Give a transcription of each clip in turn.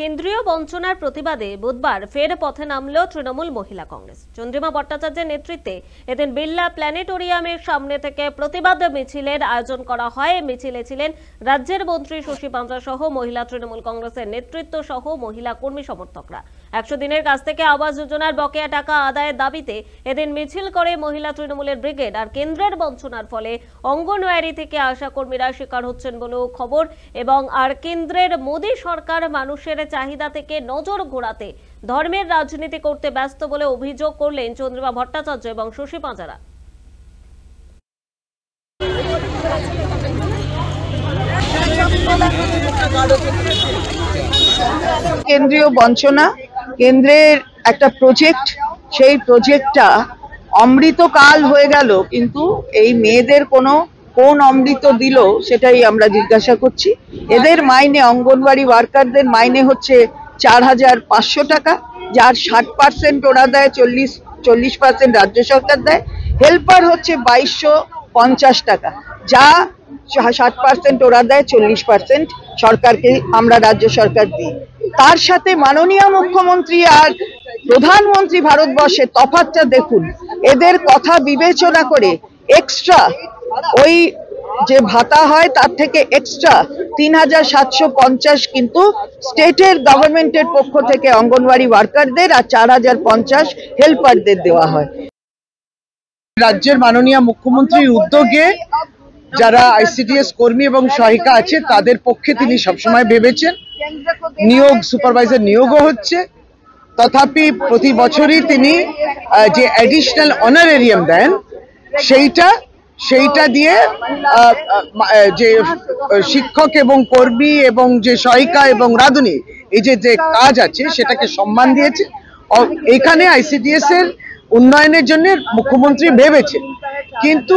কেন্দ্রীয় বঞ্চনার প্রতিবাদে বুধবার ফের পথে নামল তৃণমূল মহিলা কংগ্রেস। চন্দ্রিমা ভট্টাচার্যের নেতৃত্বে এদিন বিড়লা প্ল্যানেটোরিয়ামের সামনে থেকে প্রতিবাদ মিছিলের আয়োজন করা হয়। মিছিলে ছিলেন রাজ্যের মন্ত্রী শশী পাঁজরা সহ মহিলা তৃণমূল কংগ্রেসের নেতৃত্ব সহ মহিলা কর্মী সমর্থকরা। 100 দিনের কাছ থেকে আবাস যোজনার বকেয়া টাকা আদায়ের দাবিতে এদিন মিছিল করে মহিলা তৃণমূলের ব্রিগেড। আর কেন্দ্রের বঞ্চনার ফলে অঙ্গনওয়াড়ি থেকে আশা কর্মীরা শিকার হচ্ছেন বলেও খবর। এবং আর কেন্দ্রের মোদী সরকার মানুষের চাহিদা থেকে নজর ঘোরাতে ধর্মের রাজনীতি করতে ব্যস্ত বলে অভিযোগ করলেন চন্দ্রিমা ভট্টাচার্য এবং শশী পাঁজরা। কেন্দ্রীয় বঞ্চনা কেন্দ্রের একটা প্রজেক্ট, সেই প্রজেক্টটা অমৃতকাল হয়ে গেল, কিন্তু এই মেয়েদের কোন অমৃত দিল সেটাই আমরা জিজ্ঞাসা করছি। এদের মাইনে, অঙ্গনওয়াড়ি ওয়ার্কারদের মাইনে হচ্ছে 4,500 টাকা, যার 60% ওরা দেয়, 40% রাজ্য সরকার দেয়। হেল্পার হচ্ছে 2250 টাকা, যা 60% ওরা দেয়, 40% সরকারকে আমরা রাজ্য সরকার দিই। তার সাথে মাননীয় মুখ্যমন্ত্রী আর প্রধানমন্ত্রী ভারতবর্ষের তফাৎটা দেখুন। এদের কথা বিবেচনা করে এক্সট্রা ওই যে ভাতা হয় তার থেকে এক্সট্রা 3,750 কিন্তু স্টেটের গভর্নমেন্টের পক্ষ থেকে অঙ্গনওয়াড়ি ওয়ার্কারদের আর 4,050 হেল্পারদের দেওয়া হয়। রাজ্যের মাননীয় মুখ্যমন্ত্রীর উদ্যোগে যারা আইসিডিএস কর্মী এবং সহায়িকা আছে তাদের পক্ষে তিনি সবসময় ভেবেছেন। নিয়োগ, সুপারভাইজার নিয়োগও হচ্ছে। তথাপি প্রতি বছরই তিনি যে অ্যাডিশনাল অনারেরিয়াম দেন সেইটা দিয়ে যে শিক্ষক এবং কর্মী এবং যে সহায়িকা এবং রাঁধুনি এই যে কাজ আছে সেটাকে সম্মান দিয়েছে। এখানে আইসিডিএস এর উন্নয়নের জন্য মুখ্যমন্ত্রী ভেবেছেন, কিন্তু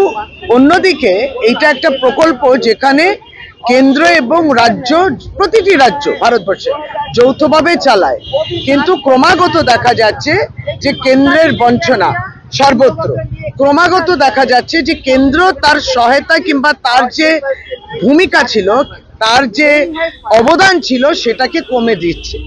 অন্যদিকে এইটা একটা প্রকল্প যেখানে কেন্দ্র এবং রাজ্য, প্রতিটি রাজ্য ভারতবর্ষে যৌথভাবে চালায়, কিন্তু ক্রমাগত দেখা যাচ্ছে যে কেন্দ্রের বঞ্চনা সর্বত্র। ক্রমাগত দেখা যাচ্ছে যে কেন্দ্র তার সহায়তা কিংবা তার যে ভূমিকা ছিল, তার যে অবদান ছিল সেটাকে কমে দিচ্ছে।